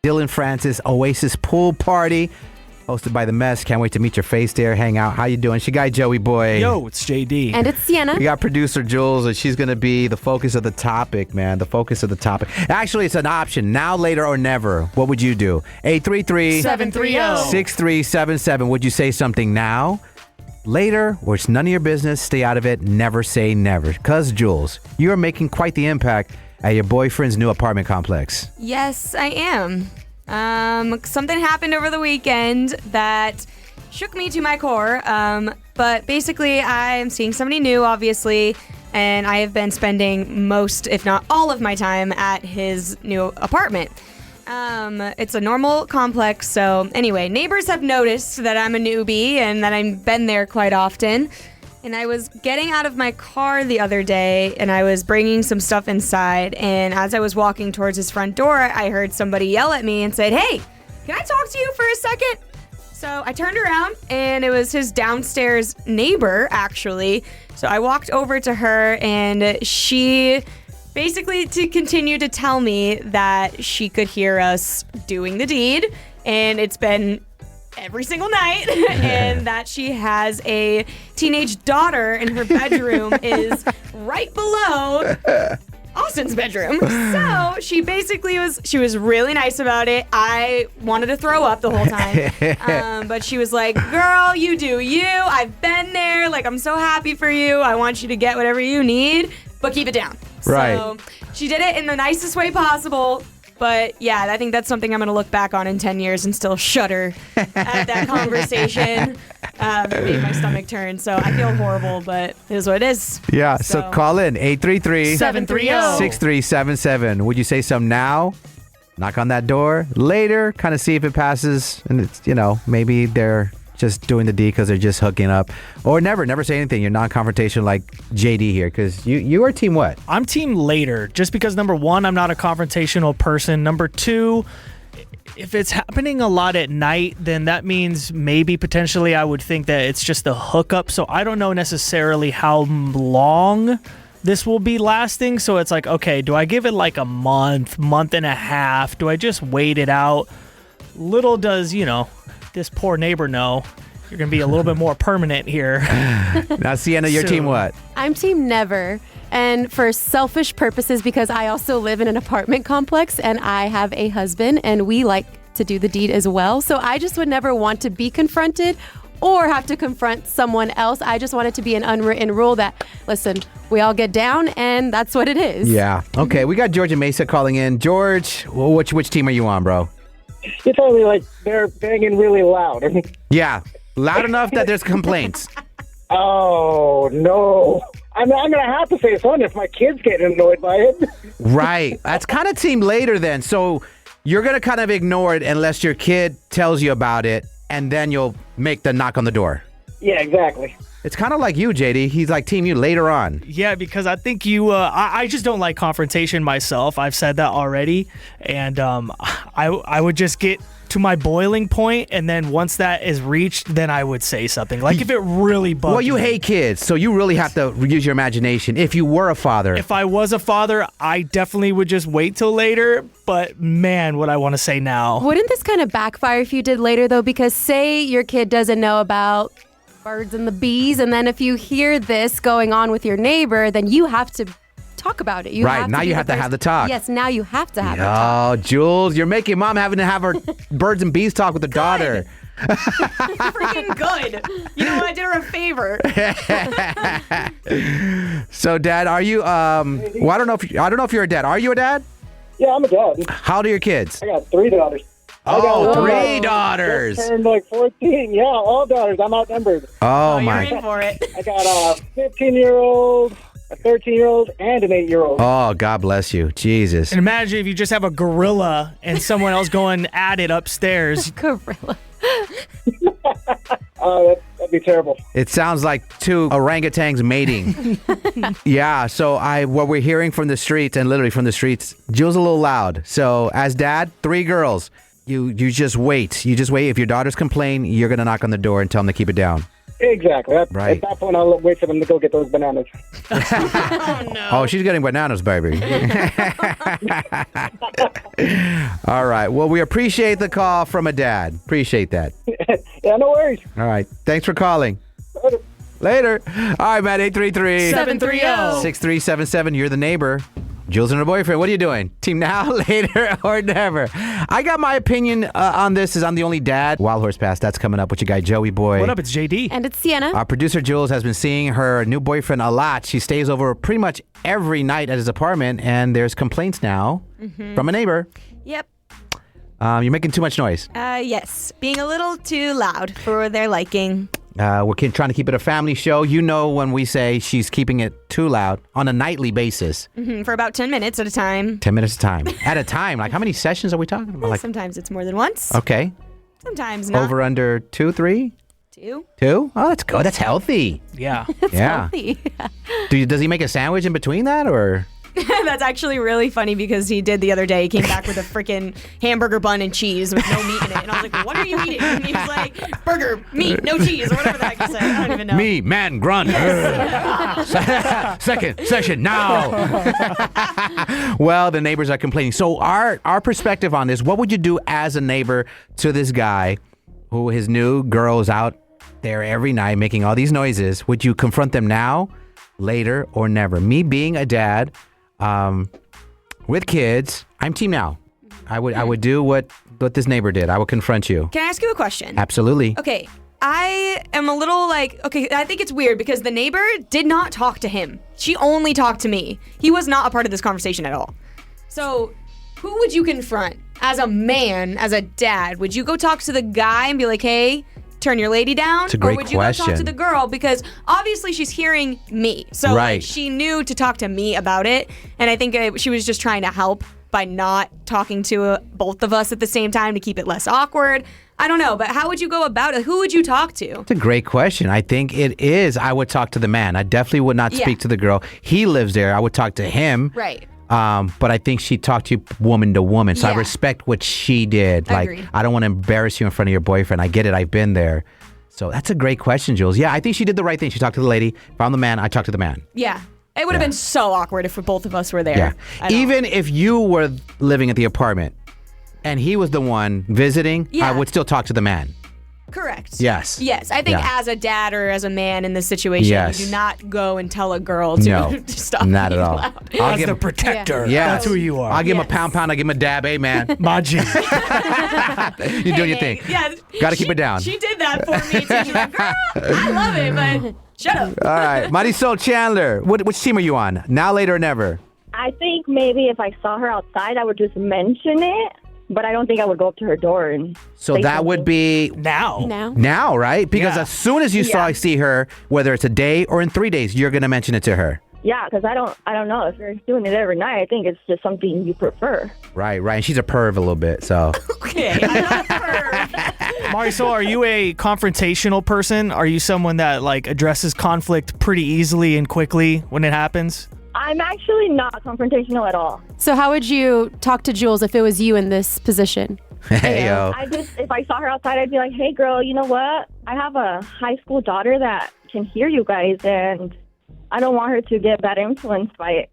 Dylan Francis Oasis Pool Party, hosted by The Mess. Can't wait to meet your face there, hang out. How you doing? She guy Joey Boy. Yo, it's JD. And it's Sienna. We got producer Jules, and she's going to be the focus of the topic, man. The focus of the topic. Actually, it's an option. Now, later, or never. What would you do? 833-730-6377. Would you say something now, later, or it's none of your business? Stay out of it. Never say never. Because, Jules, you are making quite the impact at your boyfriend's new apartment complex. Yes, I am. Something happened over the weekend that shook me to my core. But basically, I am seeing somebody new, obviously, and I have been spending most, if not all of my time at his new apartment. It's a normal complex, so anyway, neighbors have noticed that I'm a newbie and that I've been there quite often. And I was getting out of my car the other day, and I was bringing some stuff inside, and as I was walking towards his front door, I heard somebody yell at me and said, "Hey, can I talk to you for a second?" So I turned around, and it was his downstairs neighbor, actually. So I walked over to her, and she basically continued to tell me that she could hear us doing the deed, and it's been every single night, and that she has a teenage daughter, and her bedroom is right below Austin's bedroom. So she basically she was really nice about it. I wanted to throw up the whole time. But she was like, "Girl, you do you. I've been there. Like, I'm so happy for you. I want you to get whatever you need, but keep it down." Right. So she did it in the nicest way possible. But yeah, I think that's something I'm going to look back on in 10 years and still shudder at that conversation. It made my stomach turn. So I feel horrible, but it is what it is. Yeah, so call in 833-730-6377. Would you say something now? Knock on that door. Later, kind of see if it passes. And it's, maybe they're just doing the D because they're just hooking up. Or never say anything. You're non-confrontational like JD here, because you are team what? I'm team later, just because number one, I'm not a confrontational person. Number two, if it's happening a lot at night, then that means maybe potentially I would think that it's just a hookup. So I don't know necessarily how long this will be lasting. So it's like, okay, do I give it like a month and a half? Do I just wait it out? Little does, this poor neighbor know you're going to be a little bit more permanent here. Now, Sienna, your team what? I'm team never. And for selfish purposes, because I also live in an apartment complex and I have a husband and we like to do the deed as well. So I just would never want to be confronted or have to confront someone else. I just want it to be an unwritten rule that, listen, we all get down and that's what it is. Yeah. Okay, we got George and Mesa calling in. George, which team are you on, bro? It's only like they're banging really loud. Yeah, loud enough that there's complaints. Oh, no. I'm going to have to say something if my kids get annoyed by it. Right. That's kind of team later then. So you're going to kind of ignore it unless your kid tells you about it, and then you'll make the knock on the door. Yeah, exactly. It's kind of like you, JD. He's like team you later on. Yeah, because I think I just don't like confrontation myself. I've said that already. And I would just get to my boiling point, and then once that is reached, then I would say something. Like if it really bugs Well, you me. hate kids, so you really have to use your imagination. If you were a father. If I was a father, I definitely would just wait till later. But man, would I want to say now. Wouldn't this kind of backfire if you did later, though? Because say your kid doesn't know about birds and the bees, and then if you hear this going on with your neighbor, then you have to talk about it. Right, now you have to have the talk. Yes, now you have to have it. Oh, Jules, you're making mom having to have her birds and bees talk with her daughter. Freaking good. You know what? I did her a favor. So, Dad, are you? Well, I don't know if you're a dad. Are you a dad? Yeah, I'm a dad. How old are your kids? I got 3 daughters. Oh, I got 3 daughters. Just turned like 14. Yeah, all daughters. I'm outnumbered. Oh You're my. in for it. I got a 15-year-old, a 13-year-old, and an 8-year-old. Oh, God bless you, Jesus. And imagine if you just have a gorilla and someone else going at it upstairs. Gorilla. That'd be terrible. It sounds like 2 orangutans mating. Yeah, so what we're hearing from the streets, and literally from the streets, Jill's a little loud. So as dad, 3 girls, you just wait. You just wait. If your daughters complain, you're going to knock on the door and tell them to keep it down. Exactly. Right. At that point, I'll wait for them to go get those bananas. Oh no. Oh, she's getting bananas, baby. All right. Well, we appreciate the call from a dad. Appreciate that. Yeah, no worries. All right. Thanks for calling. Later. All right, Matt, 833 730. 6377. You're the neighbor. Jules and her boyfriend. What are you doing? Team now, later, or never? I got my opinion on this. Is I'm the only dad. Wild Horse Pass. That's coming up with your guy Joey Boy. What up? It's JD. And it's Sienna. Our producer Jules has been seeing her new boyfriend a lot. She stays over pretty much every night at his apartment, and there's complaints now from a neighbor. Yep. You're making too much noise. Yes. Being a little too loud for their liking. We're trying to keep it a family show. You know when we say she's keeping it too loud on a nightly basis. For about 10 minutes at a time. 10 minutes at a time. Like how many sessions are we talking about? Like, Sometimes it's more than once. okay. Sometimes not. Over under 2, 3? 2. 2? Oh, that's good. That's healthy. Yeah. Yeah. Healthy. Does he make a sandwich in between that or? That's actually really funny because he did the other day. He came back with a freaking hamburger bun and cheese with no meat in it. And I was like, what are you eating? And he was like, burger, meat, no cheese, or whatever the heck he said. I don't even know. Me, man, grunt. Second session now. Well, the neighbors are complaining. So our perspective on this, what would you do as a neighbor to this guy who his new girl is out there every night making all these noises? Would you confront them now, later, or never? Me being a dad with kids, I'm team now. I would do what this neighbor did. I would confront you. Can I ask you a question? Absolutely. Okay. I am a little like, okay, I think it's weird because the neighbor did not talk to him. She only talked to me. He was not a part of this conversation at all. So who would you confront? As a man, as a dad, would you go talk to the guy and be like, hey, turn your lady down? It's a great or would you go talk to question. the girl? Because obviously she's hearing me. So like, Right. she knew to talk to me about it. And I think she was just trying to help by not talking to both of us at the same time to keep it less awkward. I don't know, but how would you go about it? Who would you talk to? It's a great question. I think it is. I would talk to the man. I definitely would not speak to the girl. He lives there. I would talk to him. Right. But I think she talked to you woman to woman. So I Yeah. respect what she did. Like, Agreed. I don't want to embarrass you in front of your boyfriend. I get it. I've been there. So that's a great question, Jules. Yeah, I think she did the right thing. She talked to the lady. If I'm the man, I talked to the man. Yeah. It would have been so awkward if both of us were there. Yeah. I know. Even if you were living at the apartment and he was the one visiting, Yeah. I would still talk to the man. Correct. Yes. Yes. I think Yeah. as a dad or as a man in this situation, Yes. you do not go and tell a girl to, No, to stop not at being all. loud. I'll As give the him, protector. Yeah. That's who you are. I'll give him a Yes. pound. I give him a dab. Hey, man. My G. You're doing your thing. Yeah. Gotta keep it down. She did that for me too. She's like, girl, I love it, but shut up. All right. Marisol Chandler, which team are you on? Now, later, or never? I think maybe if I saw her outside, I would just mention it, but I don't think I would go up to her door and. So say that would something. be Now. now, right? Because Yeah. as soon as you see her, whether it's a day or in 3 days, you're gonna mention it to her. Yeah, because I don't know if you're doing it every night. I think it's just something you prefer. Right. And she's a perv a little bit, so. Okay. I'm not her. Marisol, are you a confrontational person? Are you someone that like addresses conflict pretty easily and quickly when it happens? I'm actually not confrontational at all. So how would you talk to Jules if it was you in this position? Hey, yo. If I saw her outside, I'd be like, hey, girl, you know what? I have a high school daughter that can hear you guys, and I don't want her to get bad influenced by it.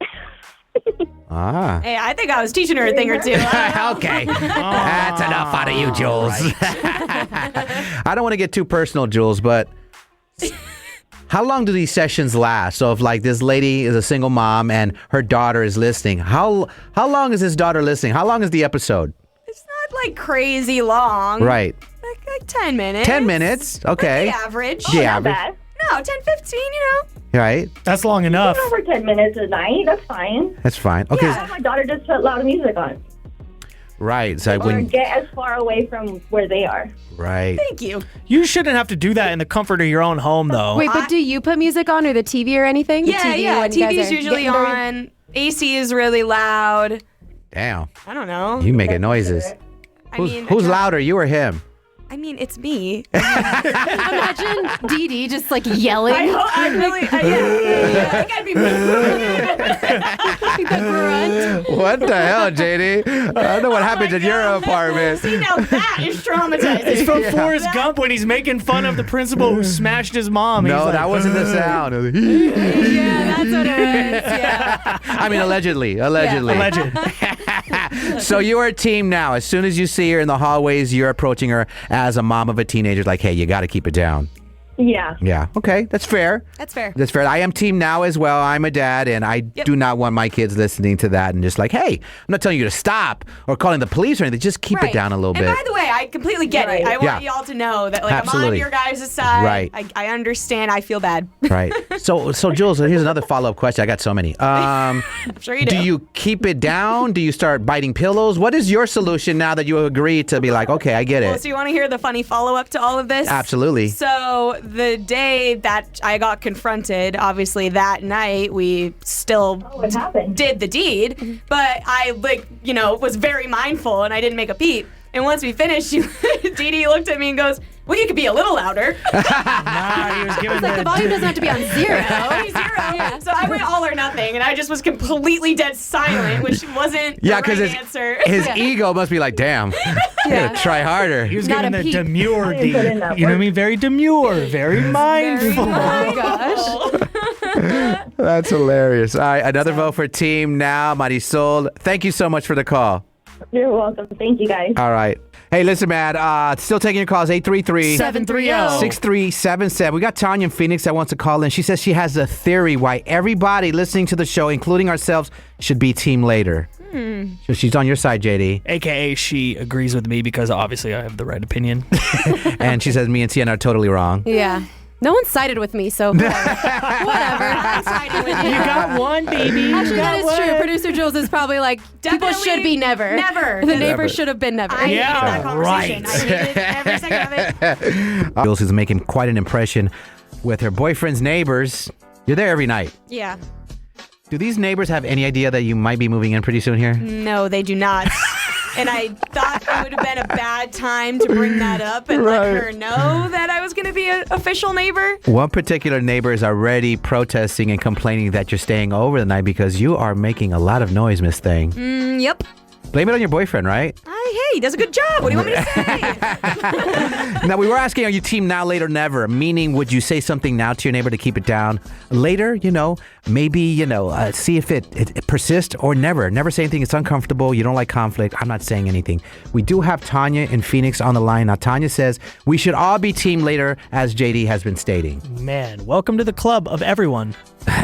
Ah. Hey, I think I was teaching her a thing or two. Okay. That's enough out of you, Jules. I don't want to get too personal, Jules, but how long do these sessions last? So if like this lady is a single mom and her daughter is listening, how long is this daughter listening? How long is the episode? It's not like crazy long. Right. Like 10 minutes. 10 minutes. Okay. Like the average. The Not average. bad. No, 10, 15, Right. That's long enough. Over 10 minutes a night, that's fine. That's fine. Okay. I have my daughter just put loud music on. Right. So Or when get as far away from where they are. right. Thank you. You shouldn't have to do that in the comfort of your own home, though. Wait, but do you put music on or the TV or anything? The Yeah, TV yeah. when you guys TV's are usually getting dirty? on. AC is really loud. Damn. I don't know. You making noises. I Who's mean, louder, you or him? I mean, it's me. Imagine Dee Dee just like yelling. I think I'd be The grunt. What the hell, JD? I don't know what happens in your apartment. See, now that is traumatizing. It's from Forrest Gump when he's making fun of the principal who smashed his mom. No, He's like, that wasn't the sound. Yeah, that's what it is. Yeah. I mean, allegedly. Legend. So you are a team now. As soon as you see her in the hallways, you're approaching her as a mom of a teenager, like, hey, you got to keep it down. Yeah. Yeah. Okay. That's fair. That's fair. That's fair. I am team now as well. I'm a dad, and I do not want my kids listening to that and just like, hey, I'm not telling you to stop or calling the police or anything. Just keep it Right. down a little and bit. by the way, I completely get it. I want Yeah. y'all to know that like I'm Absolutely. on your guys' side. Right. I understand. I feel bad. Right. So Jules, here's another follow-up question. I got so many. I'm sure you do. Do you keep it down? Do you start biting pillows? What is your solution now that you agree to be like, okay, I get Well, it? so you want to hear the funny follow-up to all of this? Absolutely. So the day that I got confronted, obviously that night we still What happened? did the deed, but I was very mindful and I didn't make a peep. And once we finished, Dee Dee looked at me and goes, "Well, you could be a little louder." Nah, he was giving Like the volume doesn't have to be on zero. Zero. So I went all or nothing, and I just was completely dead silent, which wasn't Yeah, the right because answer. his ego must be like, damn, I gotta try harder. He was Not giving a the peep. demure I didn't put in deed. that You know what I work. mean? Very demure, very mindful. Oh my gosh. That's hilarious. All right, another vote for team now. Marisol, thank you so much for the call. You're welcome. Thank you, guys. All right. Hey, listen, man, still taking your calls, 833 730. 6377. We got Tanya in Phoenix that wants to call in. She says she has a theory why everybody listening to the show, including ourselves, should be team later. So she's on your side, JD. AKA she agrees with me because obviously I have the right opinion. And she says me and Tiana are totally wrong. Yeah. No one sided with me, so whatever. I'm siding with you. You got one, baby. Actually, you that got is true. one. Producer Jules is probably like, people Definitely should be never. never. The Never. neighbors should have been never. I hated Yeah, that conversation. right. I hated every second of it. Jules is making quite an impression with her boyfriend's neighbors. You're there every night. Yeah. Do these neighbors have any idea that you might be moving in pretty soon here? No, they do not. And I thought it would have been a bad time to bring that up and let her know that I was going to be an official neighbor. One particular neighbor is already protesting and complaining that you're staying over the night because you are making a lot of noise, Miss Thing. Yep. Blame it on your boyfriend, right? Hey, he does a good job. What do you want me to say? Now, we were asking, are you team now, later, never? Meaning, would you say something now to your neighbor to keep it down? Later, maybe, see if it persists or never. Never say anything. It's uncomfortable. You don't like conflict. I'm not saying anything. We do have Tanya in Phoenix on the line. Now, Tanya says we should all be team later, as JD has been stating. Man, welcome to the club of everyone.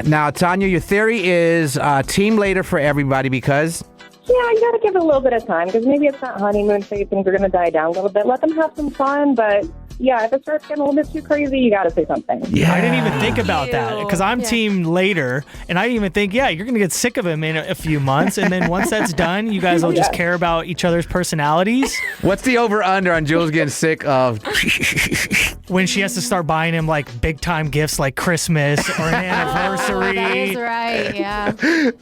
Now, Tanya, your theory is team later for everybody because... Yeah, you gotta give it a little bit of time because maybe it's not honeymoon phase. Things are gonna die down a little bit. Let them have some fun, but yeah, if it starts getting a little bit too crazy, you gotta say something. Yeah. I didn't even think about that because I'm Yeah. team later, and I didn't even think, you're gonna get sick of him in a few months, and then once that's done, you guys will just care about each other's personalities. What's the over-under on Jules getting sick of... When she has to start buying him like big time gifts like Christmas or an anniversary. That is right, yeah.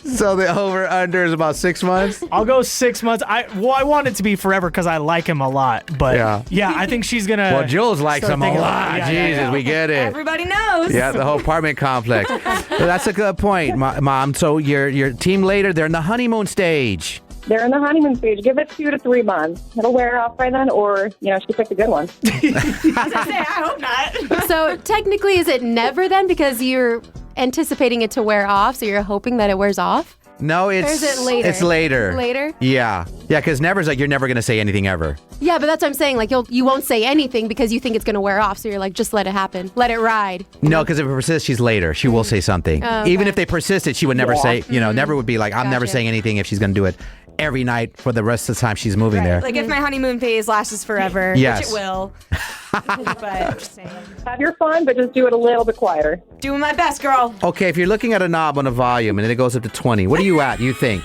So the over-under is about 6 months? I'll go 6 months. I want it to be forever because I like him a lot. But Yeah. I think she's gonna. Well, Jules likes start him a thinking lot. about- Jesus, we get it. Everybody knows. Yeah, the whole apartment complex. So that's a good point, Mom. So your team later, they're in the honeymoon stage. They're in the honeymoon stage. Give it 2 to 3 months. It'll wear off by then, or she picked a good one. I was gonna say, I hope not. So technically, is it never then because you're anticipating it to wear off, so you're hoping that it wears off? No, it's Or is it later? It's later. Later? Yeah, because never's like you're never gonna say anything ever. Yeah, but that's what I'm saying. Like you won't say anything because you think it's gonna wear off. So you're like, just let it happen, let it ride. No, because if it persists, she's later. She will say something. Oh, okay. Even if they persisted, she would never say. Never would be like, I'm never Gotcha. saying anything if she's gonna do it every night for the rest of the time she's moving there. Like if my honeymoon phase lasts forever, Yes. which it will. But I'm just saying. Have your fun, but just do it a little bit quieter. Doing my best, girl. Okay, if you're looking at a knob on a volume and then it goes up to 20, what are you at? You think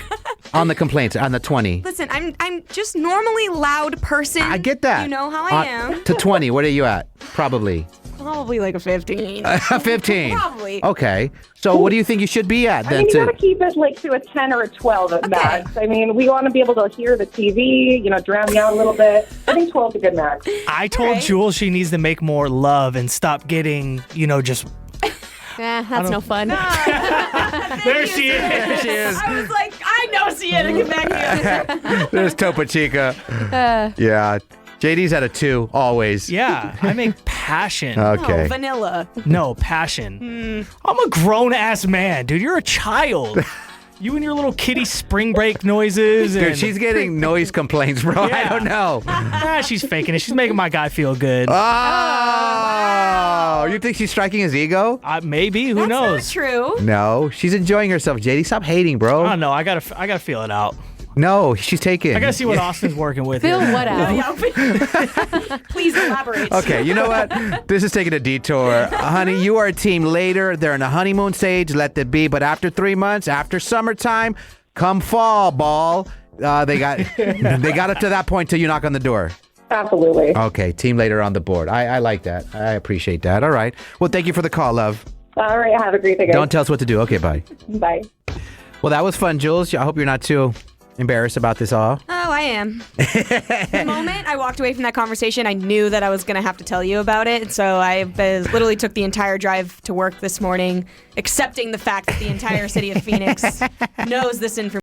on the complaints on the 20? Listen, I'm just normally loud person. I get that. You know how I am. To 20, what are you at? Probably. Probably like a 15. 15. Probably. Okay. So what do you think you should be at I then? mean, you got to keep it like to a 10 or a 12 at max. I mean, we want to be able to hear the TV, drown me out a little bit. I think 12 is a good max. I told Jules she needs to make more love and stop getting, just. That's no fun. There she is. There she is. I was like, I know Sienna, get back here. There's Topo Chica. Yeah. JD's at a 2, always. Yeah, I make passion. Okay. Oh, vanilla. No, passion. I'm a grown-ass man, dude. You're a child. You and your little kitty spring break noises. Dude, and she's getting noise complaints, bro. I Yeah. don't know. She's faking it. She's making my guy feel good. Oh, you think she's striking his ego? Maybe. Who That's knows? not true. No, she's enjoying herself. JD, stop hating, I bro. don't know. I gotta feel it out. No, she's taking. I gotta see what Austin's working with. Phil, here. what out? Please elaborate. Okay, you know what? This is taking a detour. Honey, you are a team later. They're in a honeymoon stage. Let it be. But after 3 months, after summertime, come fall, ball. They got up to that point till you knock on the door. Absolutely. Okay, team later on the board. I like that. I appreciate that. All right. Well, thank you for the call, love. All right. Have a great day, guys. Don't tell us what to do. Okay, bye. Bye. Well, that was fun, Jules. I hope you're not too embarrassed about this all. Oh, I am. The moment I walked away from that conversation, I knew that I was going to have to tell you about it. So I literally took the entire drive to work this morning, accepting the fact that the entire city of Phoenix knows this information.